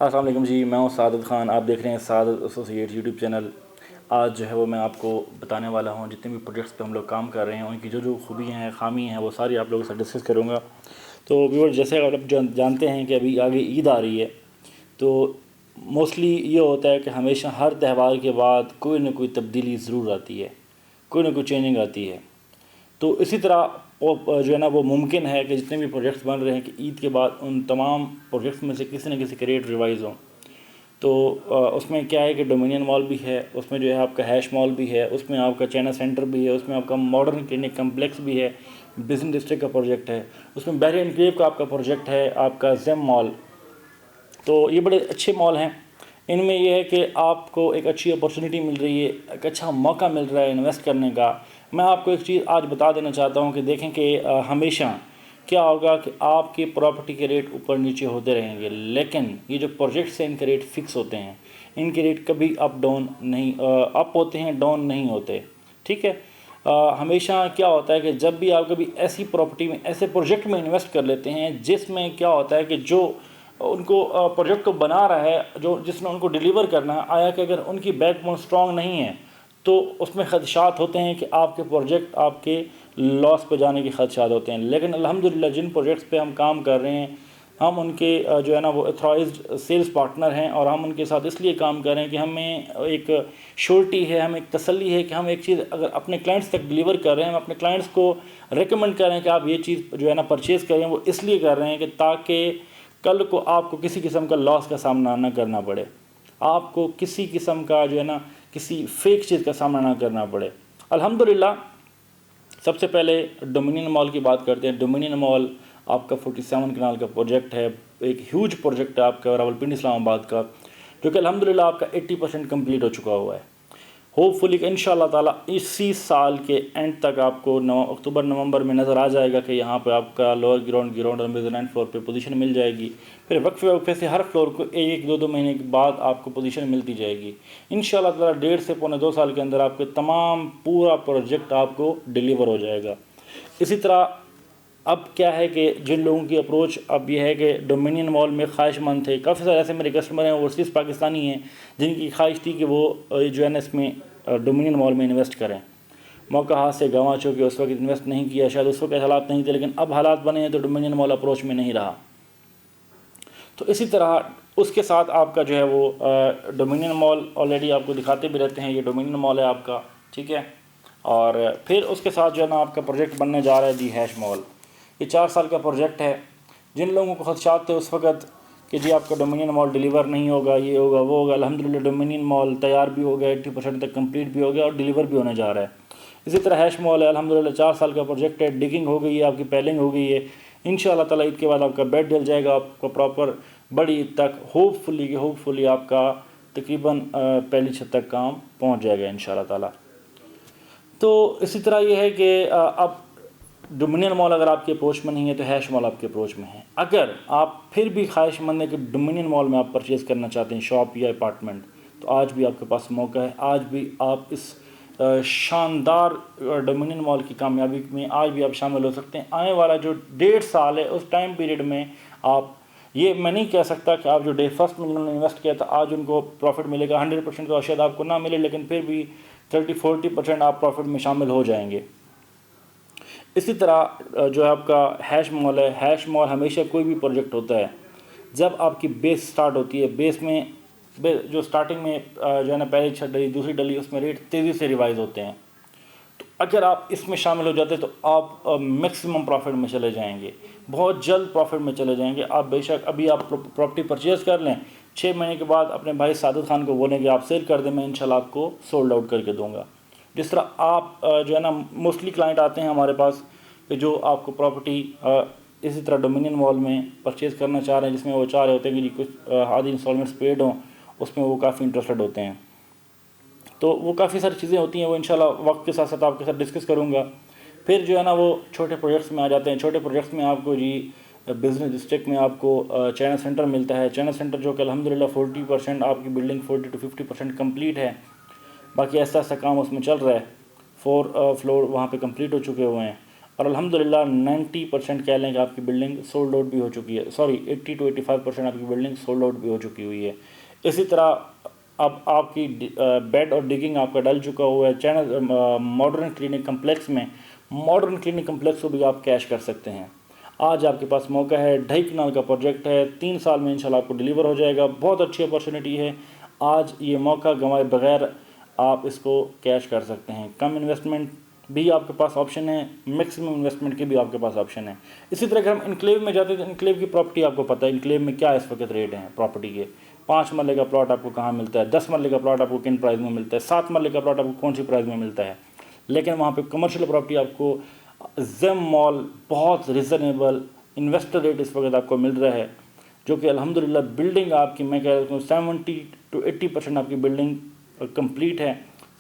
السلام علیکم جی، میں ہوں سعادت خان. آپ دیکھ رہے ہیں سعادت ایسوسیٹس یوٹیوب چینل. آج جو ہے وہ میں آپ کو بتانے والا ہوں جتنے بھی پروجیکٹس پہ ہم لوگ کام کر رہے ہیں ان کی جو خوبیاں ہیں، خامی ہیں، وہ ساری آپ لوگوں سے ڈسکس کروں گا. تو ویور، جیسے آپ جانتے ہیں کہ ابھی آگے عید آ رہی ہے، تو موسٹلی یہ ہوتا ہے کہ ہمیشہ ہر تہوار کے بعد کوئی نہ کوئی تبدیلی ضرور آتی ہے، کوئی نہ کوئی چینجنگ آتی ہے. تو اسی طرح جو ہے نا وہ ممکن ہے کہ جتنے بھی پروجیکٹس بن رہے ہیں کہ عید کے بعد ان تمام پروجیکٹس میں سے کسی نہ کسی کے ریٹ ریوائز ہوں. تو اس میں کیا ہے کہ ڈومینین مال بھی ہے، اس میں جو ہے آپ کا ہیش مال بھی ہے، اس میں آپ کا چائنا سینٹر بھی ہے، اس میں آپ کا ماڈرن کلینک کمپلیکس بھی ہے، بزنس ڈسٹرکٹ کا پروجیکٹ ہے، اس میں بحری انکلیو کا آپ کا پروجیکٹ ہے، آپ کا زیم مال. تو یہ بڑے اچھے مال ہیں. ان میں یہ ہے کہ آپ کو ایک اچھی اپرچونیٹی مل رہی ہے، ایک اچھا موقع مل رہا ہے انویسٹ کرنے کا. میں آپ کو ایک چیز آج بتا دینا چاہتا ہوں کہ دیکھیں کہ ہمیشہ کیا ہوگا کہ آپ کی پراپرٹی کے ریٹ اوپر نیچے ہوتے رہیں گے، لیکن یہ جو پروجیکٹس ہیں ان کے ریٹ فکس ہوتے ہیں. ان کے ریٹ کبھی اپ ڈاؤن نہیں، اپ ہوتے ہیں، ڈاؤن نہیں ہوتے. ٹھیک ہے. ہمیشہ کیا ہوتا ہے کہ جب بھی آپ کبھی ایسی پراپرٹی میں، ایسے پروجیکٹ میں انویسٹ کر لیتے ہیں جس میں کیا ہوتا ہے کہ جو ان کو پروجیکٹ کو بنا رہا ہے، جس نے ان کو ڈیلیور کرنا ہے، آیا کہ اگر ان کی بیک بون اسٹرانگ نہیں ہے تو اس میں خدشات ہوتے ہیں کہ آپ کے پروجیکٹ آپ کے لاس پہ جانے کے خدشات ہوتے ہیں. لیکن الحمدللہ جن پروجیکٹس پہ ہم کام کر رہے ہیں، ہم ان کے جو ہے نا وہ اتھرائزڈ سیلز پارٹنر ہیں، اور ہم ان کے ساتھ اس لیے کام کر رہے ہیں کہ ہمیں ایک شورٹی ہے، ہمیں ایک تسلی ہے کہ ہم ایک چیز اگر اپنے کلائنٹس تک ڈیلیور کر رہے ہیں، ہم اپنے کلائنٹس کو ریکمنڈ کر رہے ہیں کہ آپ یہ چیز جو ہے نا پرچیز کریں. وہ اس لیے کر رہے ہیں کہ تاکہ کل کو آپ کو کسی قسم کا لاس کا سامنا نہ کرنا پڑے، آپ کو کسی قسم کا جو ہے نا کسی فیک چیز کا سامنا نہ کرنا پڑے. الحمدللہ سب سے پہلے ڈومینین مال کی بات کرتے ہیں. ڈومینین مال آپ کا 47 کنال کا پروجیکٹ ہے، ایک ہیوج پروجیکٹ ہے آپ کا راولپنڈی اسلام آباد کا، جو کہ الحمدللہ آپ کا 80% کمپلیٹ ہو چکا ہوا ہے. ہوپ فلی کہ انشاءاللہ تعالیٰ اسی سال کے اینڈ تک آپ کو اکتوبر نومبر میں نظر آ جائے گا کہ یہاں پہ آپ کا لوور گراؤنڈ اور میزرلینڈ فلور پہ پوزیشن مل جائے گی. پھر وقفے سے ہر فلور کو ایک دو مہینے کے بعد آپ کو پوزیشن ملتی جائے گی. انشاءاللہ تعالیٰ 1.5 سے پونے 2 سال کے اندر آپ کے تمام پورا پروجیکٹ آپ کو ڈیلیور ہو جائے گا. اسی طرح اب کیا ہے کہ جن لوگوں کی اپروچ اب یہ ہے کہ ڈومینین مال میں خواہش مند تھے، کافی سارے ایسے میرے کسٹمر ہیں اوورسیز پاکستانی ہیں جن کی خواہش تھی کہ وہ جو ہے نا اس میں ڈومینین مال میں انویسٹ کریں. موقع ہاتھ سے گنوا چکے، اس وقت انویسٹ نہیں کیا، شاید اس وقت حالات نہیں تھے، لیکن اب حالات بنے ہیں تو ڈومینین مال اپروچ میں نہیں رہا. تو اسی طرح اس کے ساتھ آپ کا جو ہے وہ ڈومینین مال آلریڈی آپ کو دکھاتے بھی رہتے ہیں. یہ ڈومینین مال ہے آپ کا، ٹھیک ہے. اور پھر اس کے ساتھ جو ہے نا آپ کا پروجیکٹ بننے جا رہا ہے دی ہیش مال. یہ 4 سال کا پروجیکٹ ہے. جن لوگوں کو خدشات تھے اس وقت کہ جی آپ کا ڈومینین مال ڈیلیور نہیں ہوگا، یہ ہوگا وہ ہوگا، الحمدللہ ڈومینین مال تیار بھی ہو گیا، 80% تک کمپلیٹ بھی ہو گیا اور ڈیلیور بھی ہونے جا رہا ہے. اسی طرح ہیش مال ہے، الحمدللہ 4 سال کا پروجیکٹ ہے. ڈگنگ ہو گئی ہے، آپ کی پیلنگ ہو گئی ہے. انشاءاللہ تعالیٰ عید کے بعد آپ کا بیڈ ڈل جائے گا، آپ کو پراپر بڑی عید تک ہوپ فلی آپ کا تقریباً پہلی چھت تک کام پہنچ جائے گا انشاءاللہ تعالیٰ. تو اسی طرح یہ ہے کہ اب ڈومینین مال اگر آپ کے اپروچ میں نہیں ہے تو ہیش مال آپ کے اپروچ میں ہے. اگر آپ پھر بھی خواہش مند ہیں کہ ڈومینین مال میں آپ پرچیز کرنا چاہتے ہیں شاپ یا اپارٹمنٹ، تو آج بھی آپ کے پاس موقع ہے. آج بھی آپ اس شاندار ڈومینین مال کی کامیابی میں آج بھی آپ شامل ہو سکتے ہیں. آنے والا جو 1.5 سال ہے اس ٹائم پیریڈ میں آپ، یہ میں نہیں کہہ سکتا کہ آپ جو ڈے فرسٹ میں جنہوں نے انویسٹ کیا تھا آج ان کو پروفٹ ملے گا 100%، تو شاید آپ کو نہ ملے، لیکن پھر بھی 30-40% آپ پروفٹ میں شامل ہو جائیں گے. اسی طرح جو ہے آپ کا ہیش مال ہے. ہیش مال ہمیشہ کوئی بھی پروجیکٹ ہوتا ہے جب آپ کی بیس سٹارٹ ہوتی ہے، بیس میں جو سٹارٹنگ میں جو ہے نا پہلی چھت ڈلی، دوسری ڈلی، اس میں ریٹ تیزی سے ریوائز ہوتے ہیں. تو اگر آپ اس میں شامل ہو جاتے ہیں تو آپ میکسیمم پروفٹ میں چلے جائیں گے، بہت جلد پروفٹ میں چلے جائیں گے. آپ بے شک ابھی آپ پراپرٹی پرچیز کر لیں، 6 مہینے کے بعد اپنے بھائی سعادت خان کو بولیں کہ آپ سیل کر دیں، میں انشاءاللہ آپ کو سولڈ آؤٹ کر کے دوں گا. جس طرح آپ جو ہے نا موسٹلی کلائنٹ آتے ہیں ہمارے پاس کہ جو آپ کو پراپرٹی اسی طرح ڈومینین مال میں پرچیز کرنا چاہ رہے ہیں، جس میں وہ چاہ رہے ہوتے ہیں کہ جی کچھ آدھی انسٹالمنٹس پیڈ ہوں، اس میں وہ کافی انٹرسٹڈ ہوتے ہیں. تو وہ کافی ساری چیزیں ہوتی ہیں، وہ انشاءاللہ وقت کے ساتھ ساتھ آپ کے ساتھ ڈسکس کروں گا. پھر جو ہے نا وہ چھوٹے پروجیکٹس میں آ جاتے ہیں. چھوٹے پروجیکٹس میں آپ کو جی بزنس ڈسٹرکٹ میں آپ کو چائنا سینٹر ملتا ہے. چائنا سینٹر جو کہ الحمدللہ 40% آپ کی بلڈنگ 40-50% کمپلیٹ ہے، باقی ایسا کام اس میں چل رہا ہے. 4 فلور وہاں پہ کمپلیٹ ہو چکے ہوئے ہیں. اور الحمدللہ 90% کہہ لیں کہ آپ کی بلڈنگ سولڈ آؤٹ بھی ہو چکی ہے، 80 to 85% آپ کی بلڈنگ سولڈ آؤٹ بھی ہو چکی ہوئی ہے۔ اسی طرح اب آپ کی بیڈ اور ڈگنگ آپ کا ڈل چکا ہوا ہے چینل ماڈرن کلینک کمپلیکس میں، ماڈرن کلینک کمپلیکس کو بھی آپ کیش کر سکتے ہیں۔ آج آپ کے پاس موقع ہے، 2.5 کنال کا پروجیکٹ ہے، 3 سال میں انشاءاللہ آپ کو ڈیلیور ہو جائے گا، بہت اچھی اپارچونیٹی ہے۔ آج یہ موقع گنوائے بغیر آپ اس کو کیش کر سکتے ہیں۔ کم انویسٹمنٹ بھی آپ کے پاس آپشن ہے، میکسیمم انویسٹمنٹ کی بھی آپ کے پاس آپشن ہے۔ اسی طرح اگر ہم انکلیو میں جاتے ہیں تو انکلیو کی پراپرٹی آپ کو پتہ ہے انکلیو میں کیا اس وقت ریٹ ہیں پراپرٹی کے۔ 5 مرلے کا پلاٹ آپ کو کہاں ملتا ہے، 10 مرلے کا پلاٹ آپ کو کن پرائز میں ملتا ہے، 7 مرلے کا پلاٹ آپ کو کون سی پرائز میں ملتا ہے۔ لیکن وہاں پہ کمرشل پراپرٹی آپ کو زیم مال بہت ریزنیبل انویسٹر ریٹ اس وقت آپ کو مل رہا ہے، جو کہ الحمدللہ بلڈنگ آپ کی میں کہہ رہا ہوں 70 to 80% آپ کی بلڈنگ کمپلیٹ ہے۔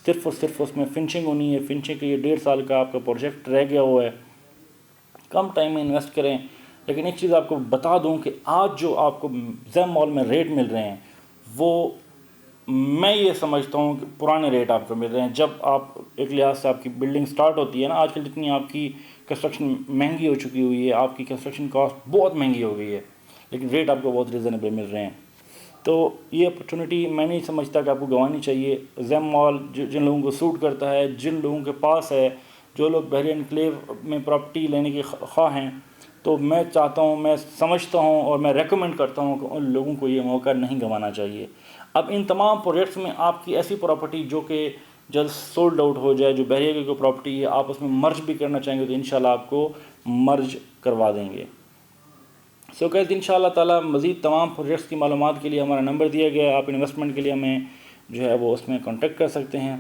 صرف اور صرف اس میں فنشنگ ہونی ہے۔ فنشنگ کے یہ 1.5 سال کا آپ کا پروجیکٹ رہ گیا ہوا ہے۔ کم ٹائم میں انویسٹ کریں۔ لیکن ایک چیز آپ کو بتا دوں کہ آج جو آپ کو زیم مال میں ریٹ مل رہے ہیں وہ میں یہ سمجھتا ہوں کہ پرانے ریٹ آپ کو مل رہے ہیں۔ جب آپ ایک لحاظ سے آپ کی بلڈنگ سٹارٹ ہوتی ہے نا، آج کل جتنی آپ کی کنسٹرکشن مہنگی ہو چکی ہوئی ہے، آپ کی کنسٹرکشن کاسٹ بہت مہنگی ہو گئی ہے، لیکن ریٹ آپ کو بہت ریزنیبل مل رہے ہیں۔ تو یہ اپرچونٹی میں نہیں سمجھتا کہ آپ کو گنوانی چاہیے۔ زیم مال جن لوگوں کو سوٹ کرتا ہے، جن لوگوں کے پاس ہے، جو لوگ بحری انکلیو میں پراپرٹی لینے کے خواہ ہیں، تو میں چاہتا ہوں، میں سمجھتا ہوں اور میں ریکمنڈ کرتا ہوں کہ ان لوگوں کو یہ موقع نہیں گنوانا چاہیے۔ اب ان تمام پروجیکٹس میں آپ کی ایسی پراپرٹی جو کہ جلد سولڈ آؤٹ ہو جائے، جو بحریہ کی کوئی پراپرٹی ہے، آپ اس میں مرج بھی کرنا چاہیں گے تو انشاءاللہ آپ کو مرج کروا دیں گے۔ سو گائز ان شاء اللہ تعالیٰ مزید تمام پروجیکٹس کی معلومات کے لیے ہمارا نمبر دیا گیا ہے، آپ انویسٹمنٹ کے لیے ہمیں جو ہے وہ اس میں کانٹیکٹ کر سکتے ہیں۔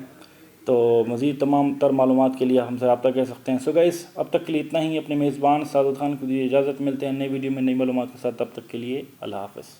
تو مزید تمام تر معلومات کے لیے ہم سے رابطہ کر سکتے ہیں۔ سو گائز اب تک کے لیے اتنا ہی۔ اپنے میزبان سعادت خان کو دیجیے اجازت، ملتے ہیں نئی ویڈیو میں نئی معلومات کے ساتھ، تب تک کے لیے اللہ حافظ۔